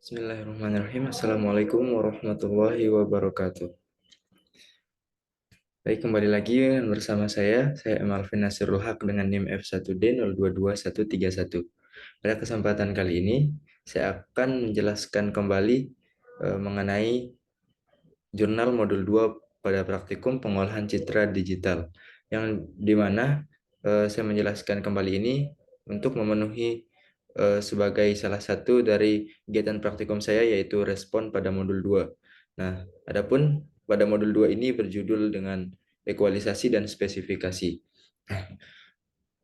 Bismillahirrahmanirrahim. Assalamualaikum warahmatullahi wabarakatuh. Baik, kembali lagi bersama saya Emalvin Nasirul Haq dengan NIM F1D022131. Pada kesempatan kali ini, saya akan menjelaskan kembali mengenai jurnal modul 2 pada praktikum pengolahan citra digital, yang dimana saya menjelaskan kembali ini untuk memenuhi sebagai salah satu dari kegiatan praktikum saya, yaitu respon pada modul 2. Nah, adapun pada modul 2 ini berjudul dengan ekualisasi dan spesifikasi.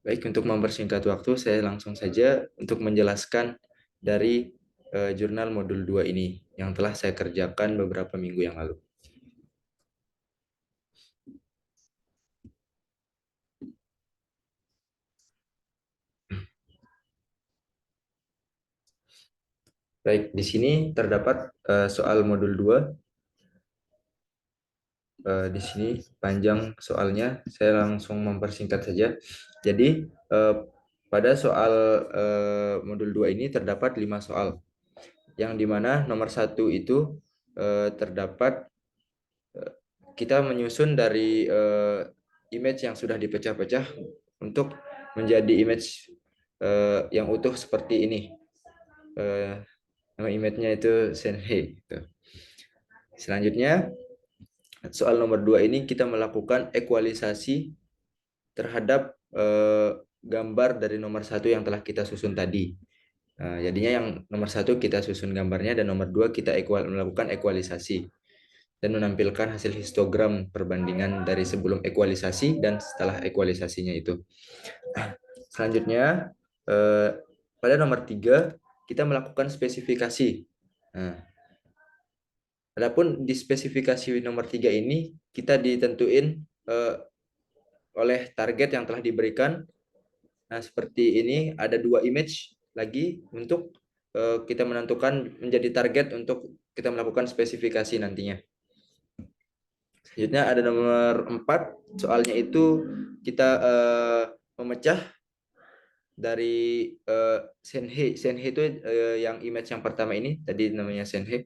Baik, untuk mempersingkat waktu, saya langsung saja untuk menjelaskan dari jurnal modul 2 ini yang telah saya kerjakan beberapa minggu yang lalu. Baik, di sini terdapat soal modul 2. Di sini panjang soalnya, saya langsung mempersingkat saja. Jadi, pada soal modul 2 ini terdapat 5 soal, yang dimana nomor 1 itu terdapat kita menyusun dari image yang sudah dipecah-pecah untuk menjadi image yang utuh seperti ini. Nama image-nya itu Senhei. Selanjutnya, soal nomor 2 ini kita melakukan ekualisasi terhadap gambar dari nomor 1 yang telah kita susun tadi. Nah, jadinya yang nomor 1 kita susun gambarnya, dan nomor 2 kita melakukan ekualisasi dan menampilkan hasil histogram perbandingan dari sebelum ekualisasi dan setelah ekualisasinya itu. Selanjutnya, pada nomor 3 kita melakukan spesifikasi. Nah, adapun di spesifikasi nomor 3 ini kita ditentuin oleh target yang telah diberikan. Nah, seperti ini ada 2 image lagi untuk kita menentukan menjadi target untuk kita melakukan spesifikasi nantinya. Selanjutnya ada nomor 4, soalnya itu kita memecah dari Senhei. Senhei itu yang image yang pertama ini, tadi namanya Senhei.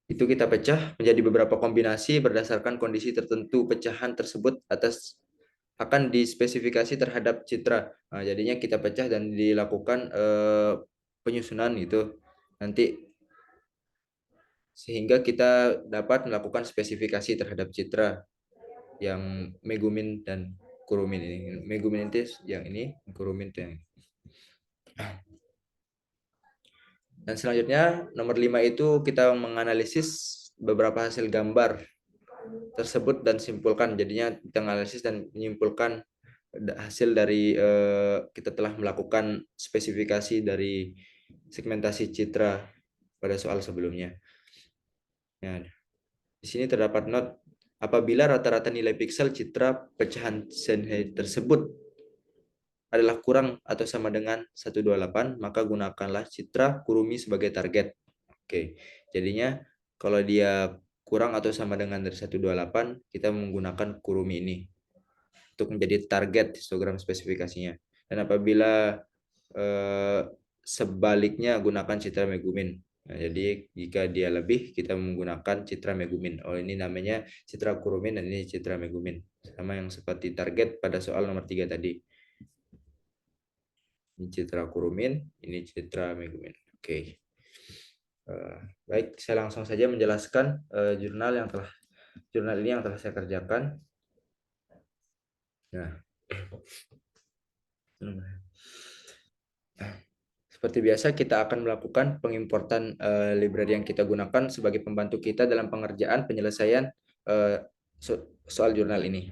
Itu kita pecah menjadi beberapa kombinasi berdasarkan kondisi tertentu. Pecahan tersebut akan dispesifikasi terhadap citra. Nah, jadinya kita pecah dan dilakukan penyusunan gitu nanti, sehingga kita dapat melakukan spesifikasi terhadap citra yang Megumin dan Kurumin ini. Megumin itu yang ini, Kurumin itu yang ini. Dan selanjutnya nomor 5 itu kita menganalisis beberapa hasil gambar tersebut dan simpulkan. Jadinya kita analisis dan menyimpulkan hasil dari kita telah melakukan spesifikasi dari segmentasi citra pada soal sebelumnya. Nah, di sini terdapat note, apabila rata-rata nilai piksel citra pecahan Senhei tersebut adalah kurang atau sama dengan 128, maka gunakanlah citra Kurumi sebagai target. Oke, jadinya kalau dia kurang atau sama dengan dari 128, kita menggunakan Kurumi ini untuk menjadi target histogram spesifikasinya. Dan apabila sebaliknya, gunakan citra Megumin. Nah, jadi jika dia lebih, kita menggunakan citra Megumin. Oh, ini namanya citra Kurumin dan ini citra Megumin. Sama yang seperti target pada soal nomor 3 tadi. Ini citra Kurumin, ini citra Megumin. Oke. Baik, saya langsung saja menjelaskan jurnal ini yang telah saya kerjakan. Nah, seperti biasa kita akan melakukan pengimportan library yang kita gunakan sebagai pembantu kita dalam pengerjaan penyelesaian soal jurnal ini.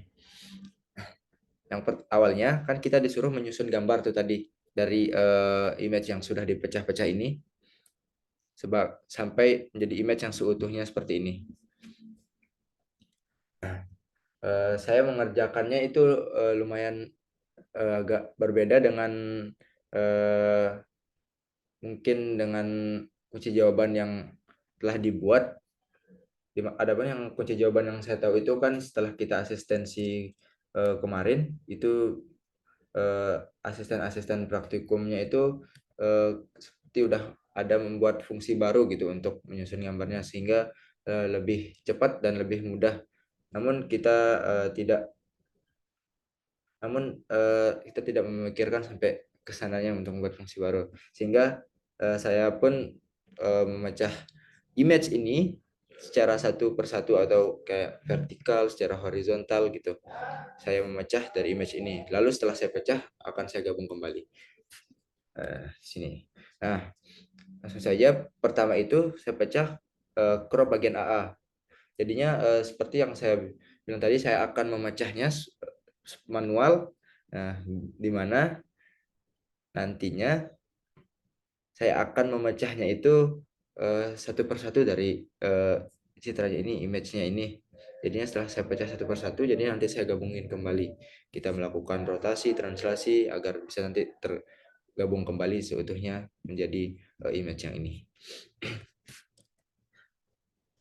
Yang awalnya kan kita disuruh menyusun gambar tuh tadi dari image yang sudah dipecah-pecah ini sampai menjadi image yang seutuhnya seperti ini. Saya mengerjakannya itu lumayan agak berbeda dengan mungkin dengan kunci jawaban yang telah dibuat. Ada yang kunci jawaban yang saya tahu itu kan setelah kita asistensi kemarin itu asisten-asisten praktikumnya itu seperti udah ada membuat fungsi baru gitu untuk menyusun gambarnya sehingga lebih cepat dan lebih mudah. Namun kita tidak memikirkan sampai kesananya untuk membuat fungsi baru, sehingga saya pun memecah image ini secara satu persatu atau kayak vertikal, secara horizontal gitu. Saya memecah dari image ini. Lalu setelah saya pecah akan saya gabung kembali. Sini. Nah, langsung saja. Pertama itu saya pecah crop bagian AA. Jadinya seperti yang saya bilang tadi, saya akan memecahnya manual. Nah, di mana nantinya saya akan memecahnya itu satu persatu dari citranya ini, image-nya ini. Jadinya setelah saya pecah satu persatu, jadi nanti saya gabungin kembali. Kita melakukan rotasi, translasi agar bisa nanti tergabung kembali seutuhnya menjadi image yang ini.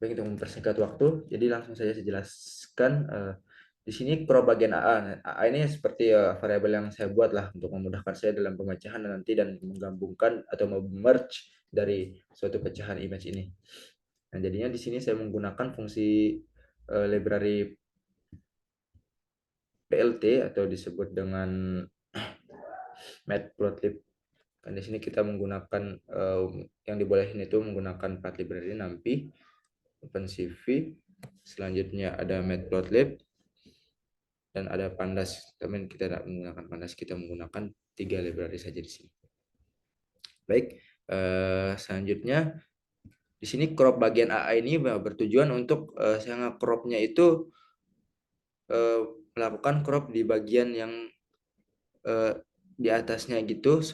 Baik, untuk mempersingkat waktu, jadi langsung saja saya jelaskan. Di sini crop bagian AA. Nah, AA ini seperti variabel yang saya buat lah untuk memudahkan saya dalam pemecahan nanti dan menggabungkan atau merge dari suatu pecahan image ini. Nah, jadinya di sini saya menggunakan fungsi library PLT atau disebut dengan matplotlib. Dan di sini kita menggunakan yang dibolehin itu menggunakan path library NumPy, OpenCV. Selanjutnya ada matplotlib dan ada pandas. Tapi kita tidak menggunakan pandas, kita menggunakan 3 library saja di sini. Baik, selanjutnya di sini crop bagian AA ini bertujuan untuk saya nge-cropnya itu melakukan crop di bagian yang di atasnya gitu,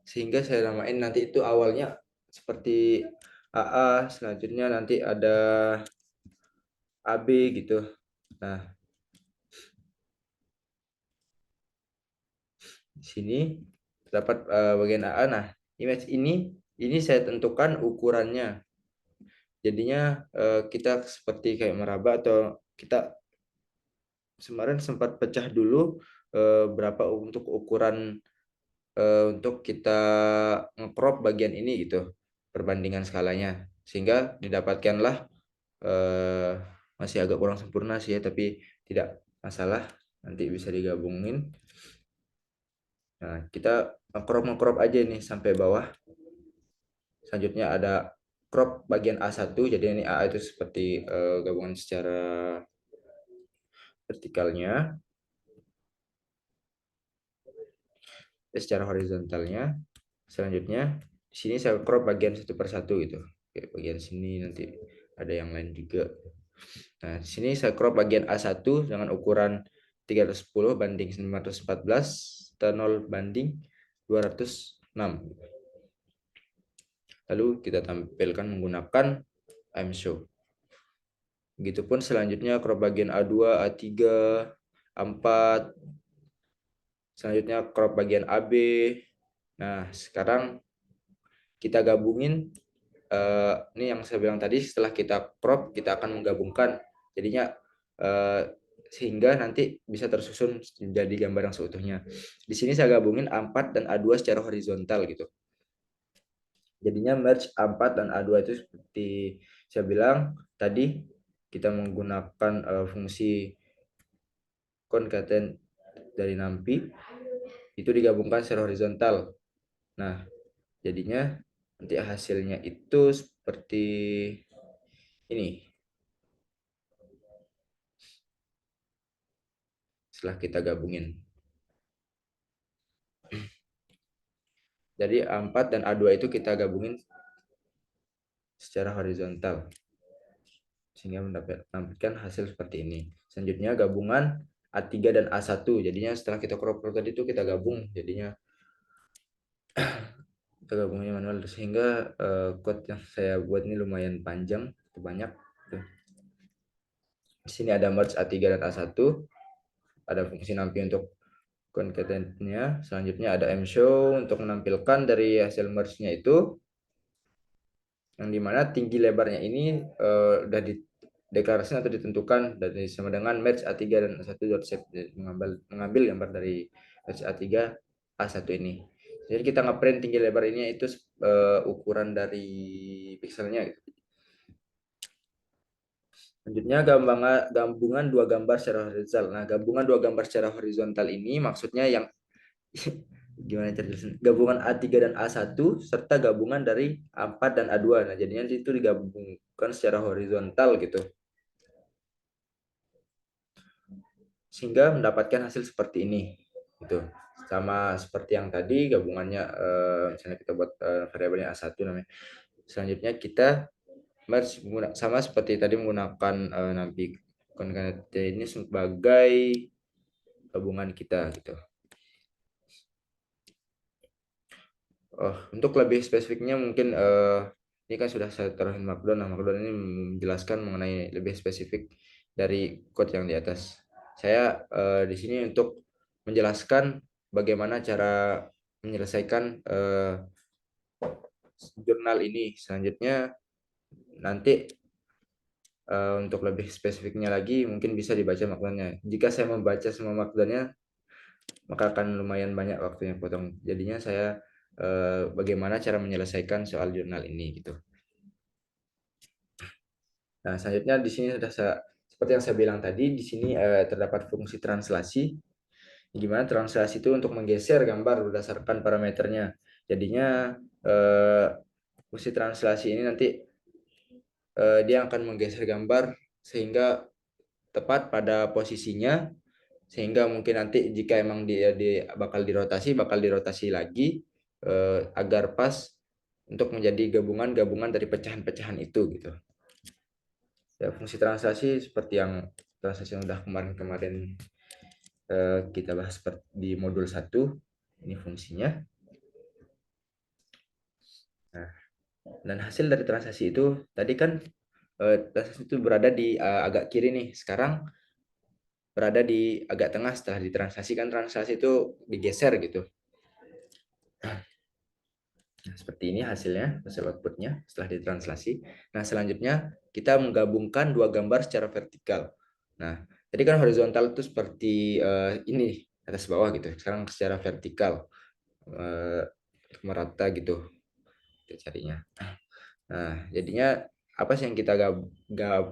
sehingga saya namain nanti itu awalnya seperti AA, selanjutnya nanti ada AB gitu. Nah, di sini terdapat bagian AA. Nah, image ini saya tentukan ukurannya. Jadinya kita seperti kayak meraba, atau kita kemarin sempat pecah dulu berapa untuk ukuran untuk kita nge-crop bagian ini gitu, perbandingan skalanya, sehingga didapatkanlah masih agak kurang sempurna sih ya, tapi tidak masalah, nanti bisa digabungin. Nah, kita crop aja nih sampai bawah. Selanjutnya ada crop bagian A1, jadi ini A itu seperti gabungan secara vertikalnya, secara horizontalnya. Selanjutnya di sini saya crop bagian satu persatu gitu. Kayak bagian sini nanti ada yang lain juga. Nah, di sini saya crop bagian A1 dengan ukuran 310 banding 514 atau 0 banding 206. Lalu kita tampilkan menggunakan imshow. Begitupun selanjutnya crop bagian A2, A3, A4. Selanjutnya crop bagian AB. Nah, sekarang kita gabungin. Ini yang saya bilang tadi, setelah kita crop kita akan menggabungkan, jadinya sehingga nanti bisa tersusun menjadi gambar yang seutuhnya. Di sini saya gabungin A4 dan A2 secara horizontal gitu. Jadinya merge A4 dan A2 itu seperti saya bilang tadi, kita menggunakan fungsi concaten dari NumPy, itu digabungkan secara horizontal. Nah, jadinya nanti hasilnya itu seperti ini. Setelah kita gabungin, jadi A4 dan A2 itu kita gabungin secara horizontal sehingga mendapatkan hasil seperti ini. Selanjutnya gabungan A3 dan A1, jadinya setelah kita crop tadi itu kita gabung, jadinya kita gabungnya manual, sehingga code yang saya buat ini lumayan panjang, banyak. Di sini ada merge A3 dan A1, ada fungsi NumPy untuk concatenate-nya. Selanjutnya ada mshow untuk menampilkan dari hasil merge-nya itu, yang dimana tinggi lebarnya ini udah dideklarasikan atau ditentukan dari sama dengan merge A3 dan A1.set, mengambil gambar dari merge A3 A1 ini. Jadi kita ngeprint tinggi lebar ini itu ukuran dari pikselnya. Selanjutnya gabungan dua gambar secara horizontal. Nah, gabungan dua gambar secara horizontal ini maksudnya yang gimana jelasin? Gabungan A3 dan A1 serta gabungan dari A4 dan A2. Nah, jadinya itu digabungkan secara horizontal gitu. Sehingga mendapatkan hasil seperti ini. Gitu. Sama seperti yang tadi gabungannya misalnya kita buat variabelnya A1 namanya. Selanjutnya kita merge sama seperti tadi menggunakan nanti concatenate ini sebagai gabungan kita gitu. Untuk lebih spesifiknya mungkin ini kan sudah saya taruhin Markdown. Nah, Markdown ini menjelaskan mengenai lebih spesifik dari code yang di atas. Saya di sini untuk menjelaskan bagaimana cara menyelesaikan jurnal ini. Selanjutnya nanti untuk lebih spesifiknya lagi mungkin bisa dibaca Markdownnya. Jika saya membaca semua Markdownnya maka akan lumayan banyak waktunya potong. Jadinya saya bagaimana cara menyelesaikan soal jurnal ini gitu. Nah, selanjutnya di sini sudah seperti yang saya bilang tadi, di sini terdapat fungsi translasi. Gimana translasi itu untuk menggeser gambar berdasarkan parameternya. Jadinya fungsi translasi ini nanti dia akan menggeser gambar sehingga tepat pada posisinya, sehingga mungkin nanti jika emang dia bakal dirotasi lagi agar pas untuk menjadi gabungan dari pecahan-pecahan itu gitu. Ya, fungsi translasi seperti yang translasi yang udah kemarin kita bahas di modul 1. Ini fungsinya. Nah, dan hasil dari translasi itu tadi kan translasi itu berada di agak kiri nih. Sekarang berada di agak tengah setelah ditranslasikan. Translasi itu digeser gitu. Nah, seperti ini hasilnya, hasil outputnya setelah ditranslasi. Nah, selanjutnya kita menggabungkan dua gambar secara vertikal. Nah, tadi kan horizontal itu seperti ini, atas bawah gitu. Sekarang secara vertikal, merata gitu kita carinya. Nah, jadinya apa sih yang kita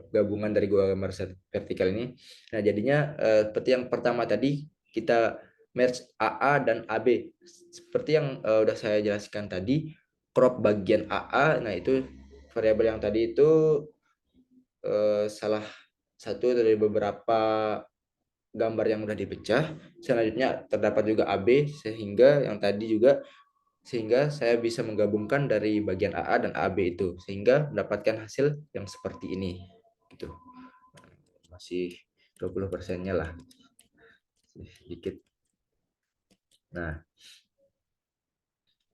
gabungan dari dua gambar vertikal ini? Nah, jadinya seperti yang pertama tadi, kita merge AA dan AB. Seperti yang udah saya jelaskan tadi, crop bagian AA, nah itu variabel yang tadi itu salah satu dari beberapa gambar yang udah dipecah. Selanjutnya terdapat juga AB, sehingga yang tadi juga sehingga saya bisa menggabungkan dari bagian AA dan AB itu sehingga mendapatkan hasil yang seperti ini gitu. Masih 20%-nya lah sedikit. Nah,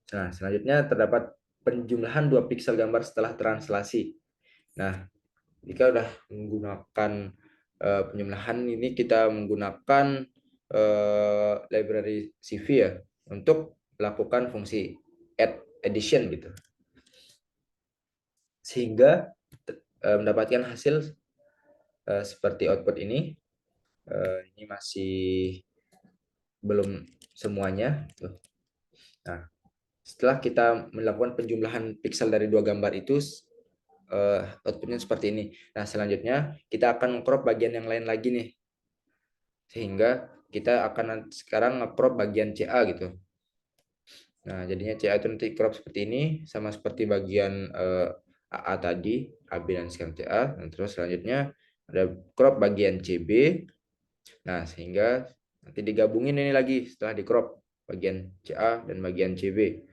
selanjutnya terdapat penjumlahan 2 piksel gambar setelah translasi. Nah, jika sudah menggunakan penjumlahan ini kita menggunakan library CV ya untuk melakukan fungsi add addition gitu. Sehingga mendapatkan hasil seperti output ini. Ini masih belum semuanya. Nah, setelah kita melakukan penjumlahan piksel dari dua gambar itu, outputnya seperti ini. Nah, selanjutnya kita akan crop bagian yang lain lagi nih. Sehingga kita akan sekarang nge-crop bagian CA gitu. Nah, jadinya CA itu nanti crop seperti ini, sama seperti bagian AA tadi, AB dan sekarang CA. Dan terus selanjutnya ada crop bagian CB. Nah, sehingga nanti digabungin ini lagi setelah di crop bagian CA dan bagian CB.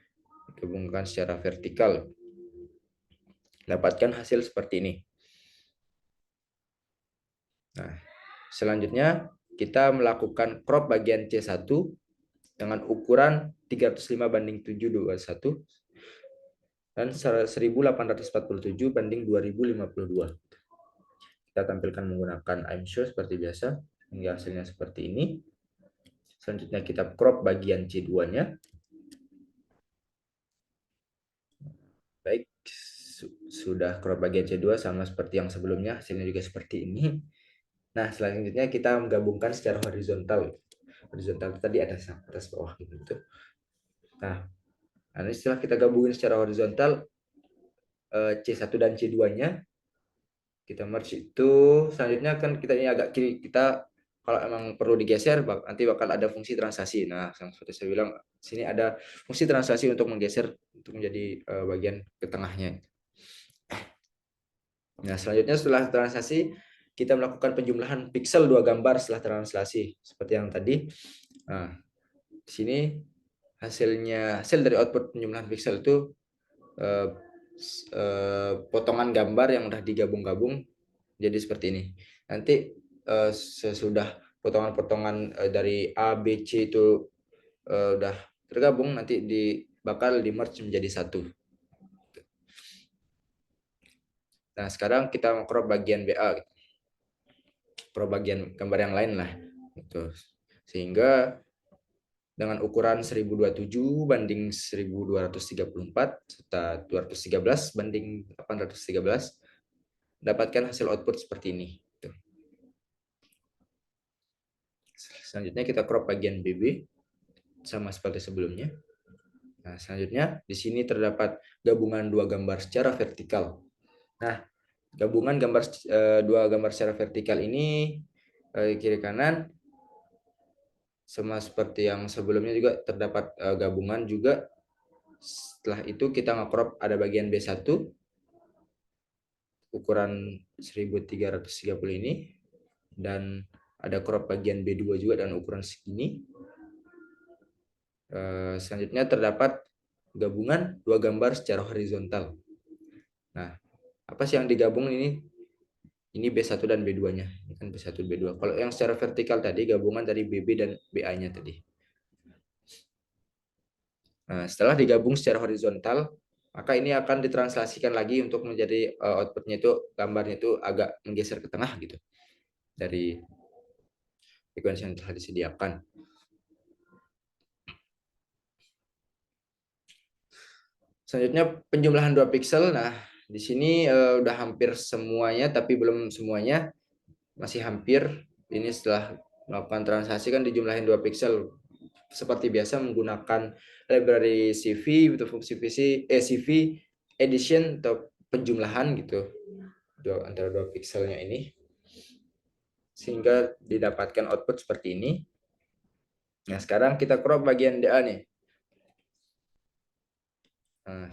Digabungkan secara vertikal. Dapatkan hasil seperti ini. Nah, selanjutnya kita melakukan crop bagian C1 dengan ukuran 305:721 dan 1847:2052. Kita tampilkan menggunakan imshow seperti biasa hingga hasilnya seperti ini. Selanjutnya kita crop bagian C2-nya. Baik, sudah crop bagian C2 sama seperti yang sebelumnya, hasilnya juga seperti ini. Nah, selanjutnya kita menggabungkan secara horizontal. Horizontal tadi atas bawah gitu. Nah, Nah, ini setelah kita gabungin secara horizontal C1 dan C2-nya, kita merge itu, selanjutnya kan kita ini agak kiri, kita kalau emang perlu digeser nanti bakal ada fungsi translasi. Nah, seperti saya bilang sini ada fungsi translasi untuk menggeser untuk menjadi bagian ke tengahnya. Nah, selanjutnya setelah translasi kita melakukan penjumlahan pixel dua gambar setelah translasi seperti yang tadi. Nah, di sini hasil dari output penjumlahan pixel itu potongan gambar yang udah digabung-gabung jadi seperti ini. Nanti sesudah potongan-potongan dari A, B, C itu udah tergabung, nanti bakal di merge menjadi satu. Nah, sekarang kita mau crop bagian BA, crop bagian gambar yang lain lah, gitu. Sehingga dengan ukuran 1027 banding 1234 serta 213 banding 813 dapatkan hasil output seperti ini. Selanjutnya kita crop bagian BB sama seperti sebelumnya. Nah, selanjutnya di sini terdapat gabungan dua gambar secara vertikal. Nah, gabungan dua gambar secara vertikal ini kiri kanan sama seperti yang sebelumnya juga terdapat gabungan juga. Setelah itu kita nge-crop ada bagian B1 ukuran 1330 ini dan ada crop bagian B2 juga dan ukuran segini. Selanjutnya terdapat gabungan dua gambar secara horizontal. Nah, apa sih yang digabung ini? Ini B1 dan B2-nya. Ini kan B1 B2. Kalau yang secara vertikal tadi gabungan dari BB dan BA-nya tadi. Nah, setelah digabung secara horizontal, maka ini akan ditranslasikan lagi untuk menjadi outputnya itu gambarnya itu agak menggeser ke tengah gitu dari sequence yang telah disediakan. Selanjutnya penjumlahan 2 pixel. Nah, di sini udah hampir semuanya tapi belum semuanya. Masih hampir. Ini setelah melakukan transaksi kan dijumlahin 2 pixel. Seperti biasa menggunakan library CV untuk fungsi CV edition atau penjumlahan gitu. Antara 2 pixelnya ini. Sehingga didapatkan output seperti ini. Nah, sekarang kita crop bagian DA nih. Nah,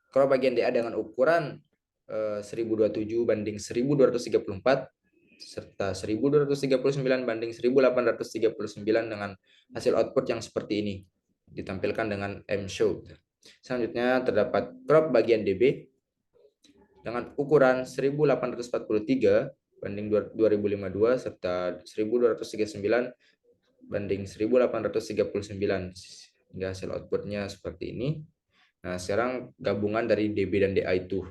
crop bagian DA dengan ukuran 1027 banding 1234 serta 1239 banding 1839 dengan hasil output yang seperti ini ditampilkan dengan M-show. Selanjutnya terdapat crop bagian DB dengan ukuran 1843 banding 2052 serta 1239 banding 1839 hingga hasil outputnya seperti ini. Nah, sekarang gabungan dari DB dan DA itu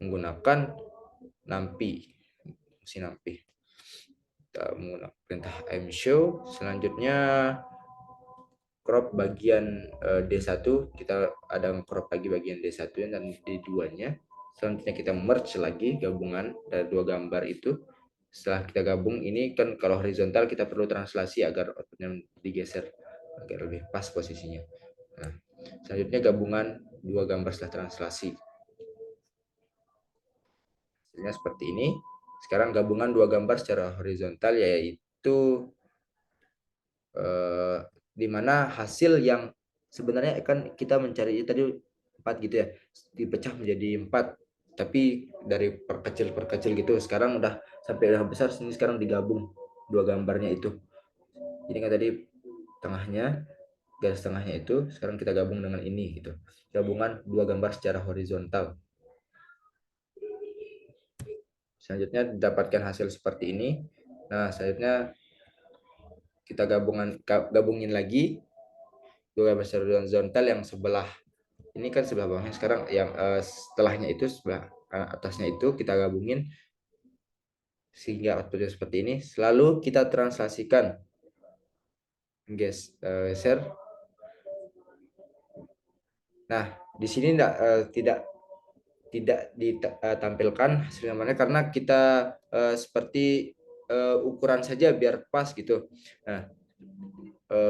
menggunakan NumPy, fungsi NumPy. Kita menggunakan perintah mshow. Selanjutnya crop bagian D1, kita ada crop lagi bagian D1 dan D2-nya. Selanjutnya kita merge lagi gabungan dari dua gambar itu. Setelah kita gabung ini kan kalau horizontal kita perlu translasi agar outputnya digeser agar lebih pas posisinya. Nah, selanjutnya gabungan dua gambar setelah translasi. Hasilnya seperti ini. Sekarang gabungan dua gambar secara horizontal yaitu di mana hasil yang sebenarnya kan kita mencari tadi 4 gitu ya, dipecah menjadi 4 tapi dari perkecil gitu sekarang udah sampai udah besar sini sekarang digabung dua gambarnya itu. Jadi kan tadi tengahnya garis tengahnya itu sekarang kita gabung dengan ini gitu. Gabungan dua gambar secara horizontal. Selanjutnya didapatkan hasil seperti ini. Nah, selanjutnya kita gabungin lagi dua gambar secara horizontal yang sebelah ini kan sebelah bawahnya sekarang yang setelahnya itu sebelah atasnya itu kita gabungin sehingga outputnya seperti ini. Selalu kita translasikan share. Nah, di sini tidak ditampilkan hasilnya mana karena kita seperti ukuran saja biar pas gitu. Nah,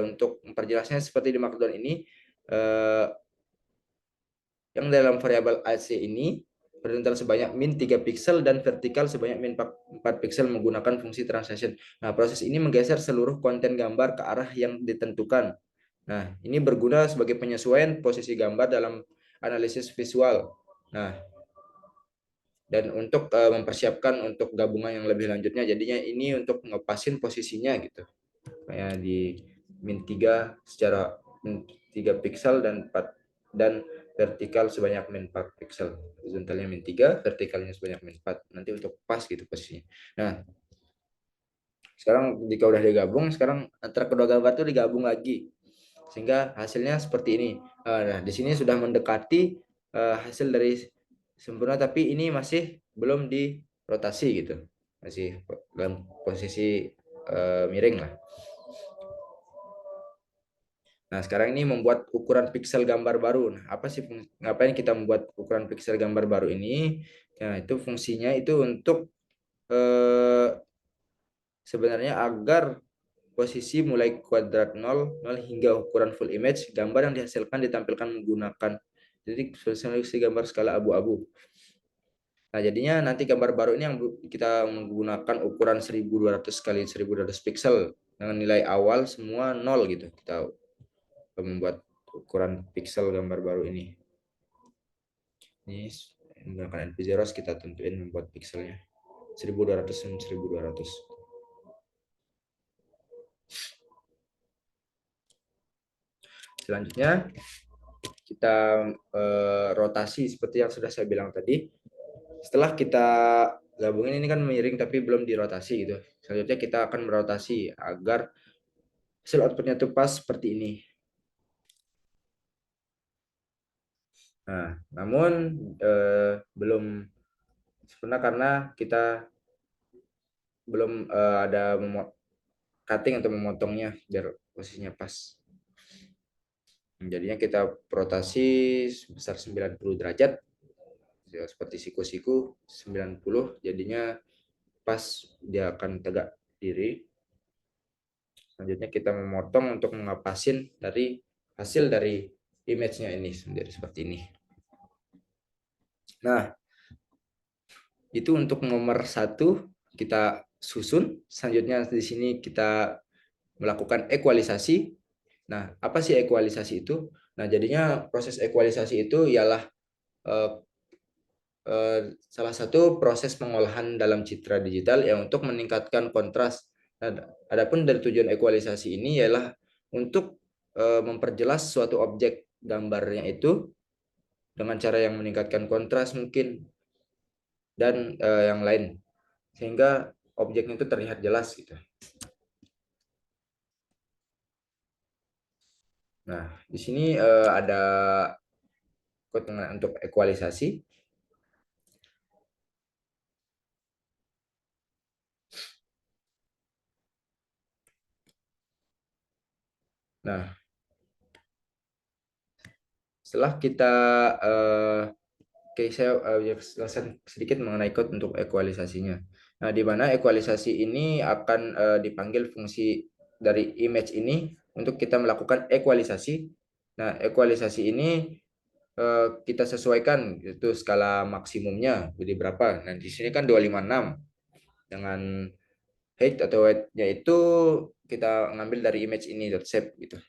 untuk memperjelasnya seperti di Markdown ini yang dalam variabel AC ini horizontal sebanyak min 3 piksel dan vertikal sebanyak min 4 piksel menggunakan fungsi translation. Nah, proses ini menggeser seluruh konten gambar ke arah yang ditentukan. Nah, ini berguna sebagai penyesuaian posisi gambar dalam analisis visual. Nah, dan untuk mempersiapkan untuk gabungan yang lebih lanjutnya, jadinya ini untuk ngepasin posisinya gitu. Kayak di min 3 secara min 3 piksel dan 4 dan vertikal sebanyak min 4 piksel. Horizontalnya min 3, vertikalnya sebanyak min 4. Nanti untuk pas gitu posisinya. Nah, sekarang jika udah digabung, sekarang antara kedua gambar itu digabung lagi. Sehingga hasilnya seperti ini. Nah, di sini sudah mendekati hasil dari sempurna, tapi ini masih belum dirotasi gitu. Masih dalam posisi miring lah. Nah, sekarang ini membuat ukuran piksel gambar baru. Nah, apa sih ngapain kita membuat ukuran piksel gambar baru ini? Nah, itu fungsinya itu untuk sebenarnya agar posisi mulai kuadrat 0 hingga ukuran full image gambar yang dihasilkan ditampilkan menggunakan jadi resolusi gambar skala abu-abu. Nah, jadinya nanti gambar baru ini yang kita menggunakan ukuran 1200 kali 1200 piksel dengan nilai awal semua 0 gitu. Kita membuat ukuran piksel gambar baru ini. Ini menggunakan NP0 kita tentuin membuat pikselnya 1200 dan 1200. Selanjutnya kita rotasi seperti yang sudah saya bilang tadi. Setelah kita gabungin ini kan miring tapi belum dirotasi gitu. Selanjutnya kita akan merotasi agar hasil outputnya itu pas seperti ini. Nah, namun belum sempurna karena kita belum ada cutting atau memotongnya biar posisinya pas. Jadinya kita rotasi sebesar 90 derajat. Ya, seperti siku-siku 90, jadinya pas dia akan tegak diri. Selanjutnya kita memotong untuk mengapasin dari hasil dari image-nya ini sendiri seperti ini. Nah, itu untuk nomor 1 kita susun. Selanjutnya di sini kita melakukan ekualisasi. Nah, apa sih ekualisasi itu? Nah, jadinya proses ekualisasi itu ialah salah satu proses pengolahan dalam citra digital yang untuk meningkatkan kontras. Nah, adapun dari tujuan ekualisasi ini ialah untuk memperjelas suatu objek gambarnya itu dengan cara yang meningkatkan kontras mungkin dan yang lain sehingga objeknya itu terlihat jelas gitu. Nah, di sini ada kode untuk ekualisasi. Nah, setelah kita oke, saya jelaskan sedikit mengenai code untuk ekualisasinya. Nah, di mana ekualisasi ini akan dipanggil fungsi dari image ini untuk kita melakukan ekualisasi. Nah, ekualisasi ini kita sesuaikan itu skala maksimumnya jadi berapa. Nah, di sini kan 256 dengan height atau weight-nya itu kita ngambil dari image ini .shape gitu.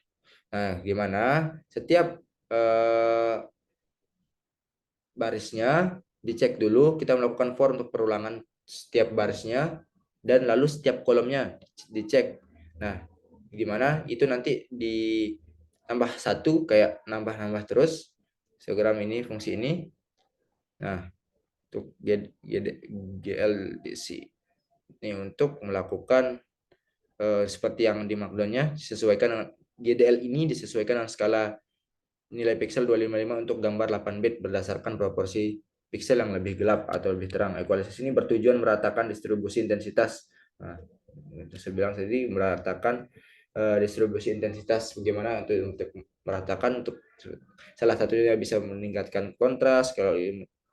Nah, gimana? Setiap barisnya dicek dulu, kita melakukan for untuk perulangan setiap barisnya dan lalu setiap kolomnya dicek. Nah, gimana itu nanti ditambah 1 kayak nambah-nambah terus program ini fungsi ini. Nah, untuk GLDC ini untuk melakukan seperti yang di markdown-nya disesuaikan dengan GDL ini disesuaikan dengan skala nilai pixel 255 untuk gambar 8 bit berdasarkan proporsi pixel yang lebih gelap atau lebih terang. Ekualisasi ini bertujuan meratakan distribusi intensitas. Nah, itu saya bilang tadi meratakan distribusi intensitas bagaimana untuk meratakan untuk salah satunya bisa meningkatkan kontras, kalau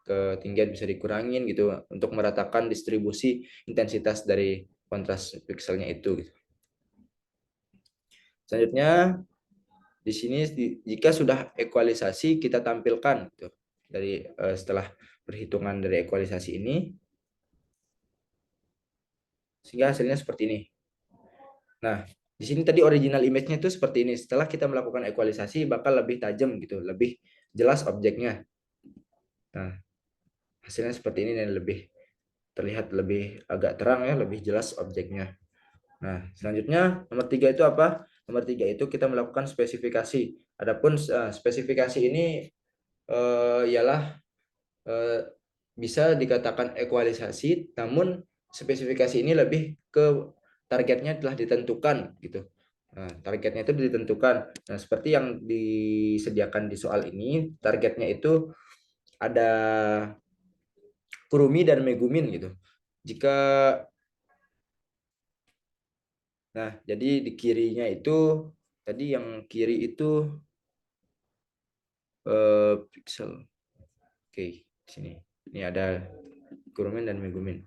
ketinggian bisa dikurangin gitu untuk meratakan distribusi intensitas dari kontras pixelnya itu gitu. Selanjutnya di sini jika sudah ekualisasi kita tampilkan gitu. dari setelah perhitungan dari ekualisasi ini, sehingga hasilnya seperti ini. Nah, di sini tadi original image-nya itu seperti ini. Setelah kita melakukan ekualisasi bakal lebih tajam gitu, lebih jelas objeknya. Nah, hasilnya seperti ini dan lebih terlihat lebih agak terang ya, lebih jelas objeknya. Nah, selanjutnya nomor 3 itu apa? Nomor 3 itu kita melakukan spesifikasi. Adapun spesifikasi ini ialah bisa dikatakan ekualisasi, namun spesifikasi ini lebih ke targetnya telah ditentukan gitu. Nah, targetnya itu ditentukan. Nah, seperti yang disediakan di soal ini, targetnya itu ada Kurumi dan Megumin gitu. Jika Nah, jadi di kirinya itu tadi yang kiri itu pixel. Oke, di sini. Ini ada Kurumin dan Megumin.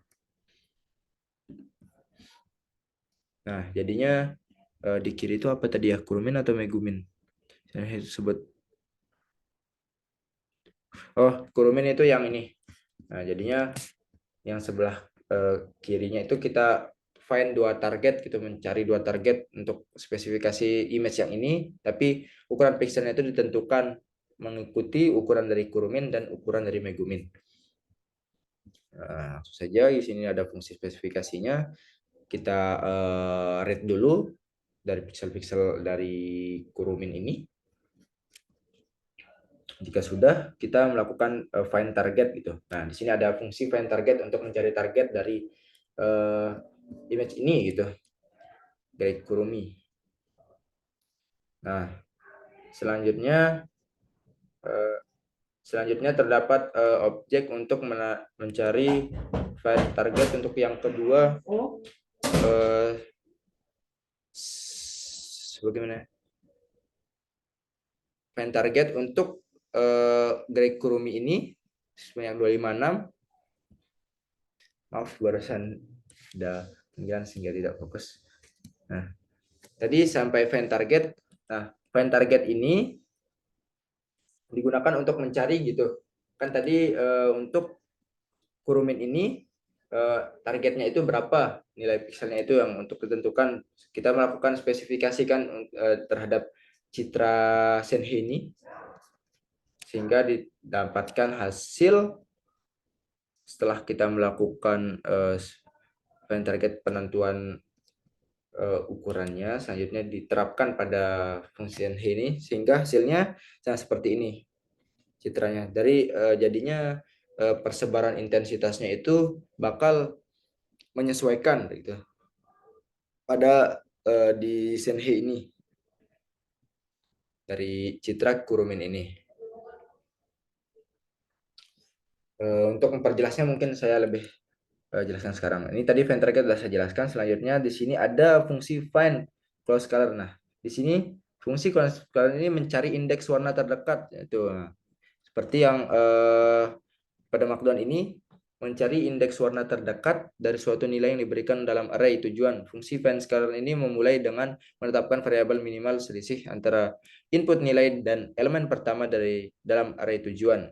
Nah, jadinya di kiri itu apa tadi ya? Kurumin atau Megumin? Saya sebut. Oh, Kurumin itu yang ini. Nah, jadinya yang sebelah kirinya itu kita find dua target gitu, mencari dua target untuk spesifikasi image yang ini, tapi ukuran pixelnya itu ditentukan mengikuti ukuran dari Kurumin dan ukuran dari Megumin. Nah, langsung saja di sini ada fungsi spesifikasinya. Kita read dulu dari pixel-pixel dari Kurumin ini. Jika sudah, kita melakukan find target gitu. Nah, di sini ada fungsi find target untuk mencari target dari image ini gitu, dari Kurumi. Nah, selanjutnya terdapat objek untuk mencari find target untuk yang kedua. Bagaimana? Find target untuk Greg Kurumi ini sebanyak 256. Maaf, barusan sudah panggilan sehingga tidak fokus. Nah, tadi sampai find target. Nah, find target ini digunakan untuk mencari gitu. Kan tadi untuk Kurumin ini targetnya itu berapa, nilai pixelnya itu yang untuk ditentukan. Kita melakukan spesifikasikan terhadap citra Senhe ini sehingga didapatkan hasil setelah kita melakukan find target penentuan ukurannya, selanjutnya diterapkan pada fungsi ini sehingga hasilnya seperti ini citranya. Dari jadinya persebaran intensitasnya itu bakal menyesuaikan gitu pada di Senhe ini dari citra Kurumin ini. Untuk memperjelasnya mungkin saya lebih jelaskan sekarang. Ini tadi find target sudah saya jelaskan. Selanjutnya di sini ada fungsi find close color. Nah, di sini fungsi close color ini mencari indeks warna terdekat, yaitu seperti yang pada markdown ini mencari indeks warna terdekat dari suatu nilai yang diberikan dalam array tujuan. Fungsi find color ini memulai dengan menetapkan variabel minimal selisih antara input nilai dan elemen pertama dari dalam array tujuan.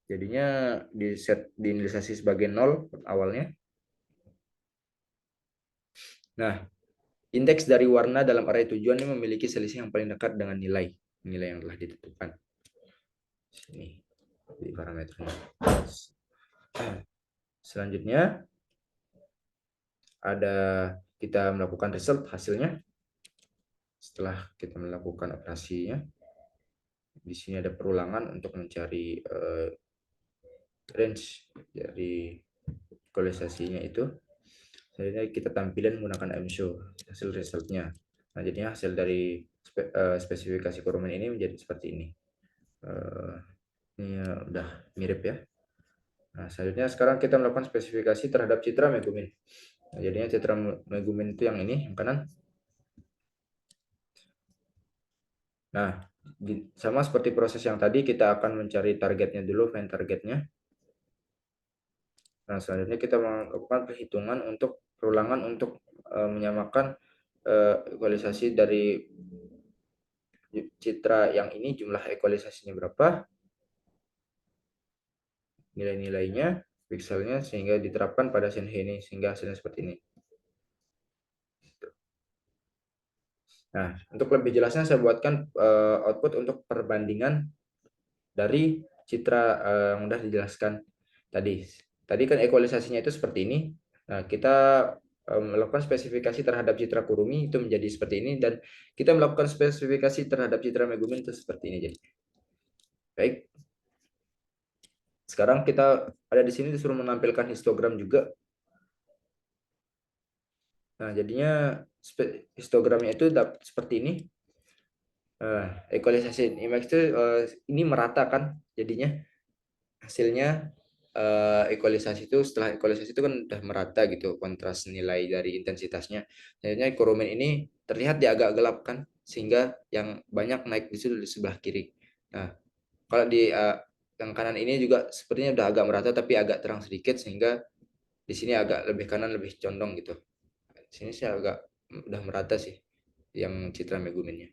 Jadinya di set diinisialisasi sebagai 0 awalnya. Nah, indeks dari warna dalam array tujuan ini memiliki selisih yang paling dekat dengan nilai yang telah ditentukan. Sini di parameternya. Selanjutnya ada kita melakukan result hasilnya. Setelah kita melakukan operasinya, di sini ada perulangan untuk mencari range dari equalisasinya itu. Selanjutnya kita tampilkan menggunakan mshow hasil resultnya. Nah, jadinya hasil dari spesifikasi Kurumin ini menjadi seperti ini. Ini udah mirip ya. Nah, selanjutnya sekarang kita melakukan spesifikasi terhadap citra Megumin. Nah, jadinya citra Megumin itu yang ini, yang kanan. Nah, sama seperti proses yang tadi, kita akan mencari targetnya dulu, find targetnya. Nah, selanjutnya kita melakukan perhitungan untuk perulangan untuk menyamakan ekualisasi dari citra yang ini, jumlah ekualisasinya berapa. nilai-nilainya, pikselnya, sehingga diterapkan pada Senhe ini, sehingga hasilnya seperti ini. Nah, untuk lebih jelasnya saya buatkan output untuk perbandingan dari citra yang sudah dijelaskan tadi. Tadi kan ekualisasinya itu seperti ini. Nah, kita melakukan spesifikasi terhadap citra Kurumi itu menjadi seperti ini, dan kita melakukan spesifikasi terhadap citra Megumin itu seperti ini. Jadi, baik. Sekarang kita ada di sini disuruh menampilkan histogram juga. Nah, jadinya histogramnya itu seperti ini. Equalization image itu ini merata kan jadinya hasilnya. Equalisasi itu, setelah equalisasi itu kan udah merata gitu kontras nilai dari intensitasnya. Jadinya kurumen ini terlihat dia agak gelap kan, sehingga yang banyak naik di situ di sebelah kiri. Nah, kalau di yang kanan ini juga sepertinya udah agak merata tapi agak terang sedikit, sehingga di sini agak lebih kanan lebih condong gitu. Di sini sih agak udah merata sih yang citra Meguminnya.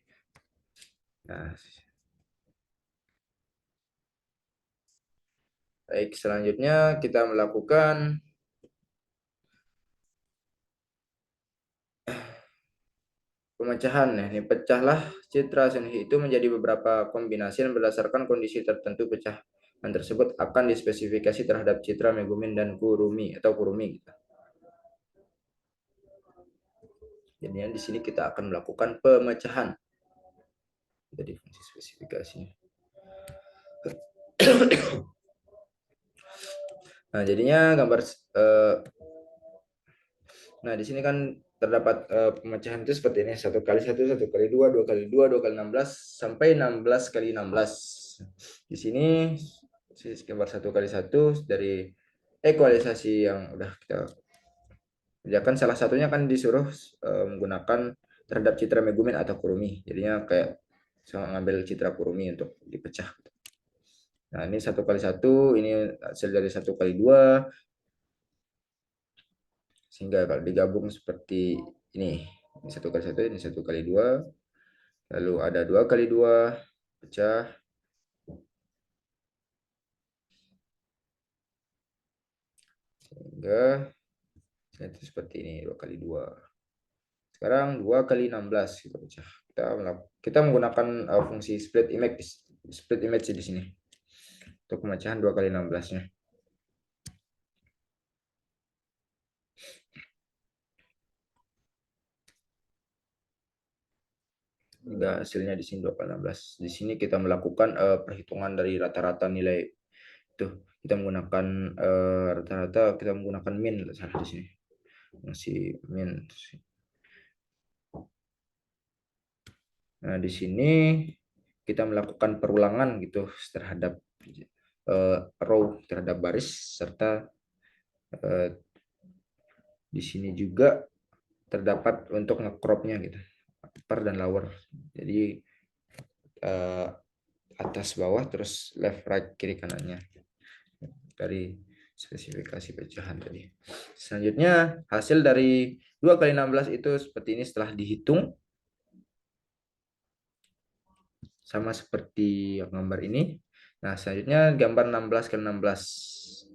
Nah, baik, selanjutnya kita melakukan pemecahan. Nah, ini pecahlah citra Senhi itu menjadi beberapa kombinasi dan berdasarkan kondisi tertentu pecahan tersebut akan dispesifikasi terhadap citra Megumin dan Kurumi atau Kurumi gitu. Jadi di sini kita akan melakukan pemecahan. Jadi fungsi spesifikasi. Nah, jadinya gambar nah di sini kan terdapat pemecahan itu seperti ini: 1 kali 1, 1 kali 2, 2 kali 2, 2 kali 16 sampai 16 kali 16. Di sini gambar 1 kali 1 dari ekualisasi yang udah kita kerjakan, salah satunya kan disuruh menggunakan terhadap citra Megumin atau Kurumi. Jadinya kayak sama ngambil citra Kurumi untuk dipecah. Nah, ini 1 kali 1, ini hasil dari 1 kali 2, sehingga kalau digabung seperti ini 1 kali 1, ini 1 kali 2, lalu ada 2 kali 2 pecah, sehingga itu seperti ini 2 kali 2. Sekarang 2 kali 16 kita pecah. Kita menggunakan fungsi split image di sini untuk pemecahan 2 kali 16-nya. Hingga hasilnya di sini 2 kali 16. Di sini kita melakukan perhitungan dari rata-rata nilai itu. Kita menggunakan rata-rata, kita menggunakan min, salah di sini. Masih min. Nah, di sini kita melakukan perulangan gitu terhadap row, terhadap baris, serta di sini juga terdapat untuk ngecropnya gitu, upper dan lower. Jadi atas bawah, terus left right kiri kanannya dari spesifikasi pecahan tadi. Selanjutnya hasil dari 2 kali 16 itu seperti ini setelah dihitung, sama seperti gambar ini. Nah, selanjutnya gambar 16 kali 16.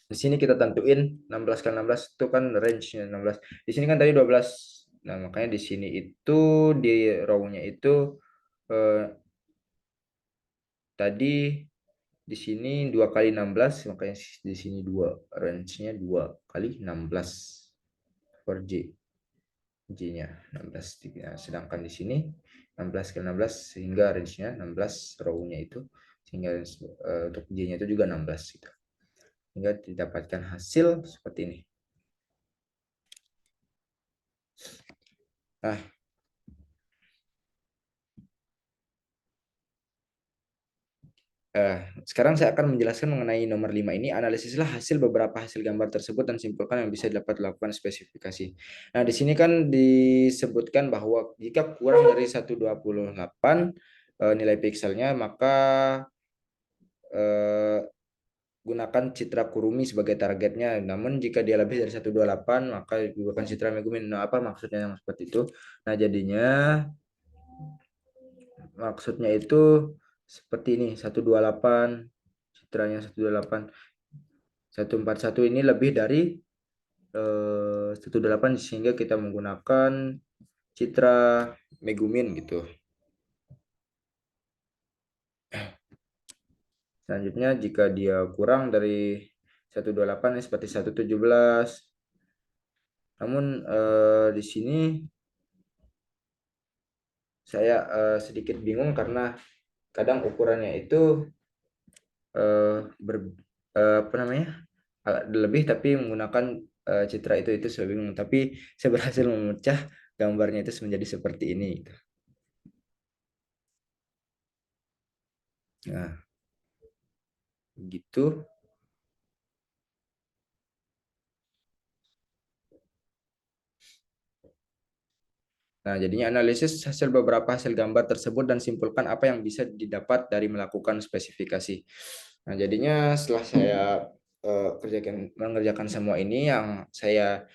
Di sini kita tentuin 16 kali 16 itu kan range-nya 16. Di sini kan tadi 12. Nah, makanya di sini itu di row-nya itu tadi di sini 2 kali 16, makanya di sini 2, range-nya 2 kali 16 per J. J-nya 16. Nah, sedangkan di sini 16 kali 16 sehingga range-nya 16 row-nya itu, sehingga untuk J-nya itu juga 16 gitu. Hingga didapatkan hasil seperti ini. Nah, sekarang saya akan menjelaskan mengenai nomor 5 ini. Analisislah hasil beberapa hasil gambar tersebut dan simpulkan yang bisa dapat dilakukan spesifikasi. Nah, di sini kan disebutkan bahwa jika kurang dari 128 nilai pikselnya, maka gunakan citra Kurumi sebagai targetnya. Namun jika dia lebih dari 128, maka gunakan citra Megumin. Nah, apa maksudnya yang seperti itu? Nah, jadinya maksudnya itu seperti ini, 128 citranya 141 ini lebih dari 128, sehingga kita menggunakan citra Megumin gitu. Selanjutnya jika dia kurang dari 128 ini seperti 117. Namun di sini saya sedikit bingung karena kadang ukurannya itu apa namanya, lebih tapi menggunakan citra itu saya bingung. Tapi saya berhasil memecah gambarnya itu menjadi seperti ini gitu. Nah, gitu. Nah, jadinya analisis hasil beberapa hasil gambar tersebut dan simpulkan apa yang bisa didapat dari melakukan spesifikasi. Nah, jadinya setelah saya mengerjakan semua ini, yang saya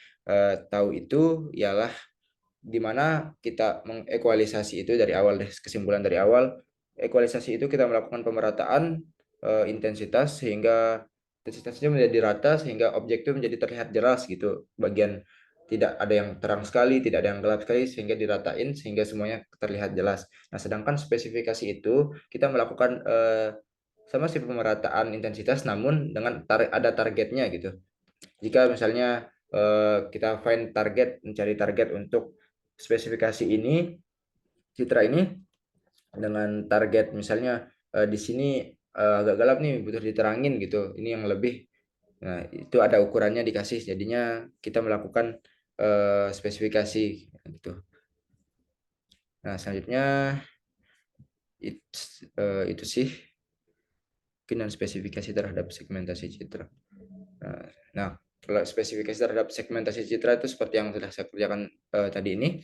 tahu itu ialah di mana kita mengekualisasi itu dari awal deh, kesimpulan dari awal. Ekualisasi itu kita melakukan pemerataan intensitas sehingga intensitasnya menjadi rata, sehingga objek itu menjadi terlihat jelas gitu. Bagian tidak ada yang terang sekali, tidak ada yang gelap sekali, sehingga diratain sehingga semuanya terlihat jelas. Nah, sedangkan spesifikasi itu kita melakukan sama si pemerataan intensitas, namun dengan ada targetnya gitu. Jika misalnya kita find target, mencari target untuk spesifikasi ini, citra ini, dengan target misalnya di sini agak gelap nih, butuh diterangin gitu, ini yang lebih. Nah, itu ada ukurannya dikasih, jadinya kita melakukan spesifikasi gitu. Nah, selanjutnya itu sih mungkinan spesifikasi terhadap segmentasi citra. Nah, kalau spesifikasi terhadap segmentasi citra itu seperti yang sudah saya kerjakan tadi ini.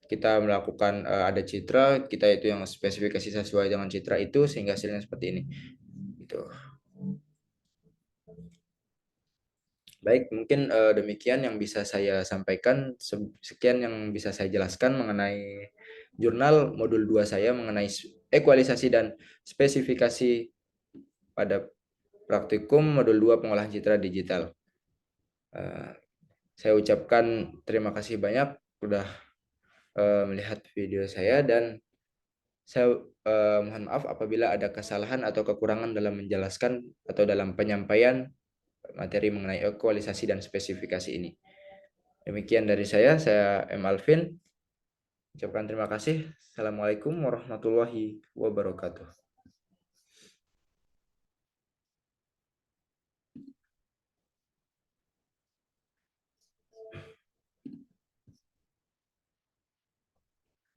Kita melakukan ada citra, kita itu yang spesifikasi sesuai dengan citra itu sehingga hasilnya seperti ini. Gitu. Baik, mungkin demikian yang bisa saya sampaikan. Sekian yang bisa saya jelaskan mengenai jurnal modul 2 saya mengenai ekualisasi dan spesifikasi pada praktikum modul 2 pengolahan citra digital. Saya ucapkan terima kasih banyak sudah melihat video saya, dan saya mohon maaf apabila ada kesalahan atau kekurangan dalam menjelaskan atau dalam penyampaian materi mengenai ekualisasi dan spesifikasi ini. Demikian dari saya M. Alvin. Ucapkan terima kasih. Assalamualaikum warahmatullahi wabarakatuh.